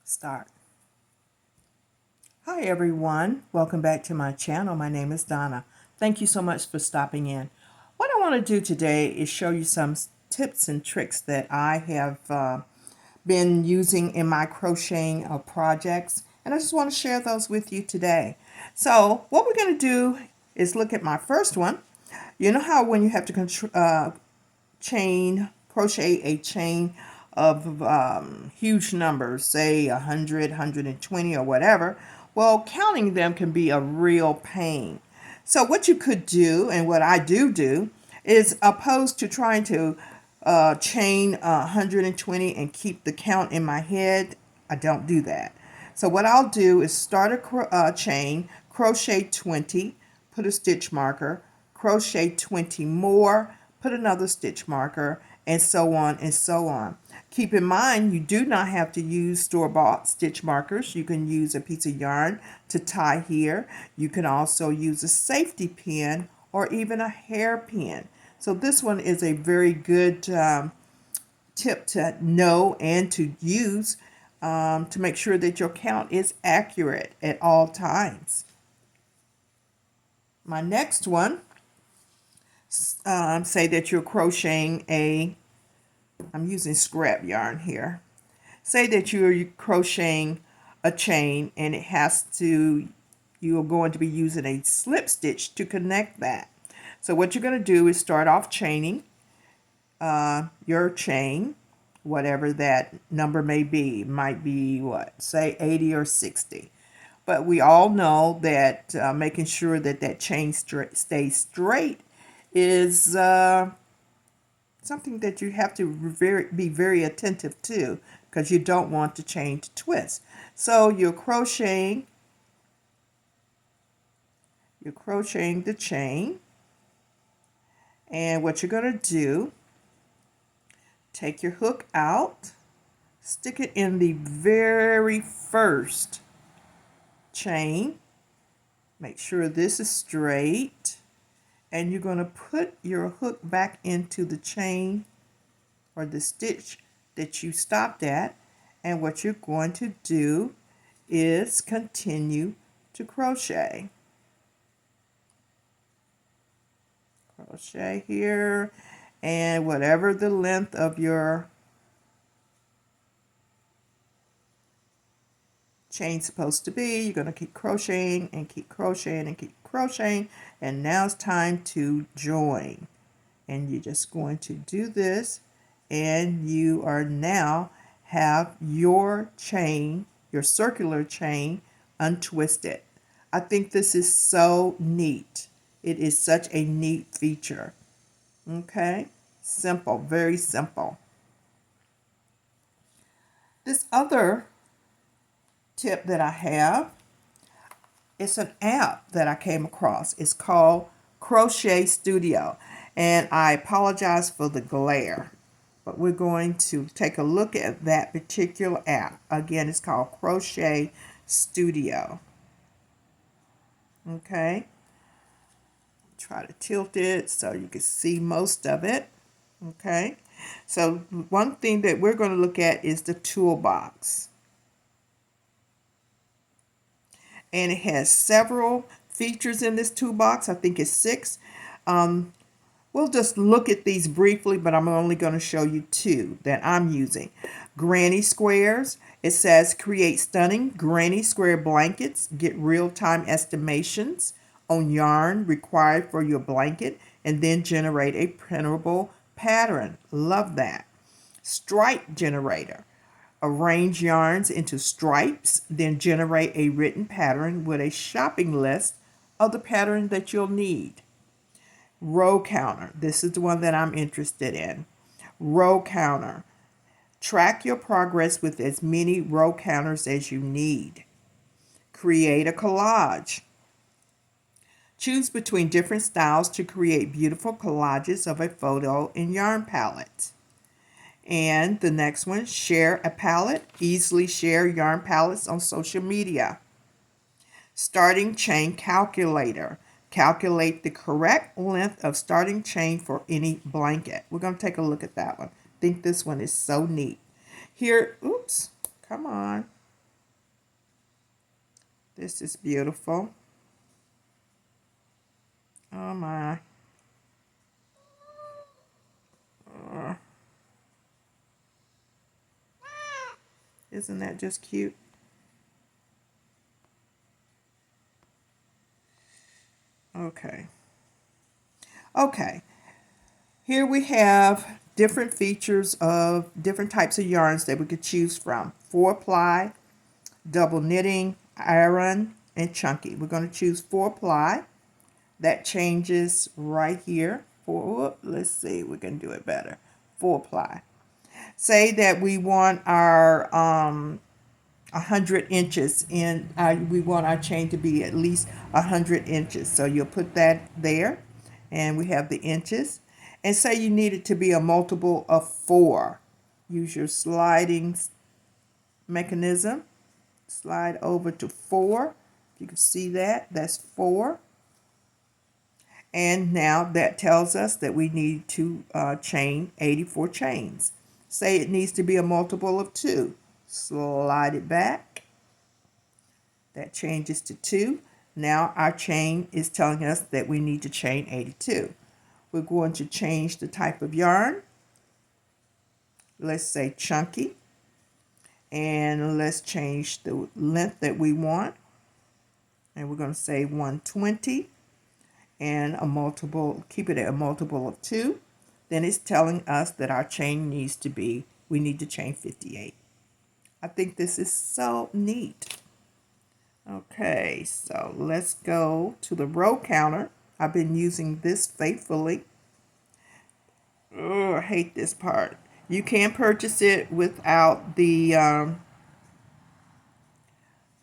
Start. Hi everyone, welcome back to my channel. My name is Donna. Thank you so much for stopping in. What I want to do today is show you some tips and tricks that I have been using in my crocheting projects, and I just want to share those with you today. So what we're going to do is look at my first one. You know how when you have to crochet a chain of huge numbers, say 100, 120 or whatever, well, counting them can be a real pain. So what you could do, and what I do, is opposed to trying to chain 120 and keep the count in my head, I don't do that. So what I'll do is start a chain, crochet 20, put a stitch marker, crochet 20 more, put another stitch marker, and so on and so on. Keep in mind, you do not have to use store-bought stitch markers. You can use a piece of yarn to tie here. You can also use a safety pin or even a hairpin. So this one is a very good tip to know and to use to make sure that your count is accurate at all times. My next one, say that you're crocheting I'm using scrap yarn here. Say that you're crocheting a chain and you are going to be using a slip stitch to connect that. So what you're going to do is start off chaining your chain, whatever that number may be. It might be what, say 80 or 60. But we all know that making sure that that chain stays straight is something that you have to be very attentive to, because you don't want the chain to twist. So you're crocheting the chain, and what you're going to do, take your hook out, stick it in the very first chain, make sure this is straight, and you're going to put your hook back into the chain or the stitch that you stopped at, and what you're going to do is continue to crochet. Crochet here, and whatever the length of your chain's supposed to be, you're going to keep crocheting and keep crocheting and keep crocheting, and now it's time to join. And you're just going to do this, and you are now have your chain, your circular chain, untwisted. I think this is so neat. It is such a neat feature. Okay, simple, very simple. This other tip that I have, it's an app that I came across. It's called Crochet Studio, and I apologize for the glare, but we're going to take a look at that particular app. Again, it's called Crochet Studio. Okay, try to tilt it so you can see most of it. Okay, so one thing that we're going to look at is the toolbox. And it has several features in this toolbox. I think it's 6. We'll just look at these briefly, but I'm only going to show you 2 that I'm using. Granny squares. It says create stunning granny square blankets. Get real-time estimations on yarn required for your blanket, and then generate a printable pattern. Love that. Stripe generator. Arrange yarns into stripes, then generate a written pattern with a shopping list of the pattern that you'll need. Row counter. This is the one that I'm interested in. Row counter. Track your progress with as many row counters as you need. Create a collage. Choose between different styles to create beautiful collages of a photo and yarn palette. And the next one, share a palette. Easily share yarn palettes on social media. Starting chain calculator. Calculate the correct length of starting chain for any blanket. We're going to take a look at that one. I think this one is so neat. Here, oops, come on. This is beautiful. Oh my. Isn't that just cute? Okay. Okay. Here we have different features of different types of yarns that we could choose from. 4-ply, double knitting, iron, and chunky. We're going to choose 4-ply. That changes right here. Let's see, we can do it better. 4-ply. Say that we want our 100 inches in, we want our chain to be at least 100 inches. So you'll put that there, and we have the inches. And say you need it to be a multiple of 4. Use your sliding mechanism. Slide over to 4. You can see that. That's 4. And now that tells us that we need to chain 84 chains. Say it needs to be a multiple of 2. Slide it back. That changes to 2. Now our chain is telling us that we need to chain 82. We're going to change the type of yarn. Let's say chunky. And let's change the length that we want. And we're going to say 120. And a multiple, keep it at a multiple of 2. Then it's telling us that our chain needs to be, we need to chain 58. I think this is so neat. Okay, so let's go to the row counter. I've been using this faithfully. Oh, I hate this part. You can purchase it without the,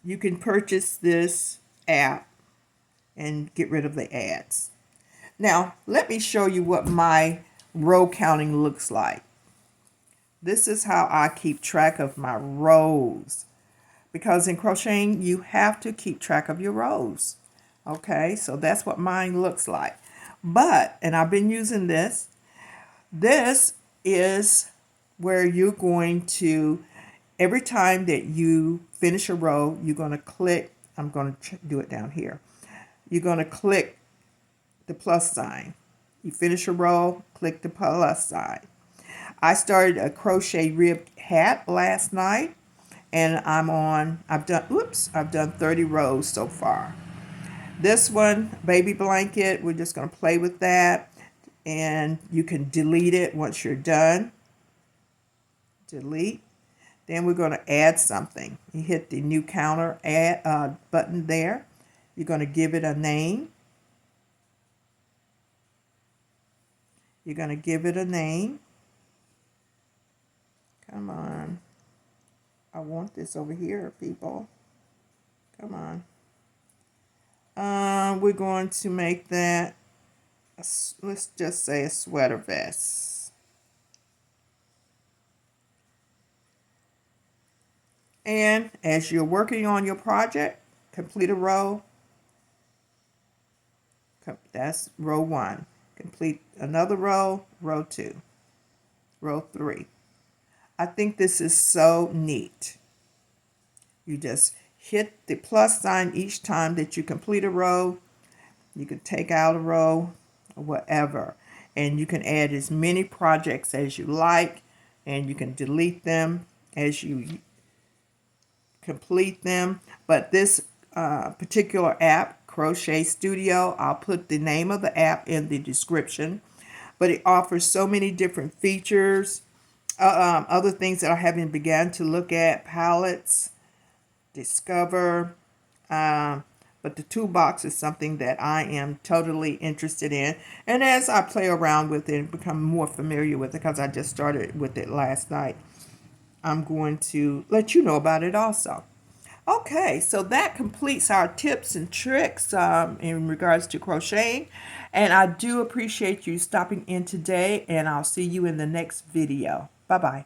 you can purchase this app and get rid of the ads. Now, let me show you what my row counting looks like. This is how I keep track of my rows. Because in crocheting, you have to keep track of your rows. Okay, so that's what mine looks like. But, and I've been using this, this is where you're going to, every time that you finish a row, you're going to click, I'm going to do it down here. You're going to click the plus sign. You finish a row, click the plus sign. I started a crochet rib hat last night, and I've done 30 rows so far. This one, baby blanket, we're just going to play with that, and you can delete it once you're done. Delete. Then we're going to add something. You hit the new counter add button there. You're going to give it a name. You're going to give it a name. Come on. I want this over here, people. Come on. We're going to make that, let's just say a sweater vest. And as you're working on your project, complete a row. That's row 1. Complete another row, row 2, row 3. I think this is so neat. You just hit the plus sign each time that you complete a row. You can take out a row or whatever. And you can add as many projects as you like. And you can delete them as you complete them. But this particular app, Crochet Studio, I'll put the name of the app in the description. But it offers so many different features. Other things that I haven't begun to look at, palettes, discover, but the toolbox is something that I am totally interested in. And as I play around with it and become more familiar with it, because I just started with it last night, I'm going to let you know about it also. Okay, so that completes our tips and tricks in regards to crocheting. And I do appreciate you stopping in today, and I'll see you in the next video. Bye-bye.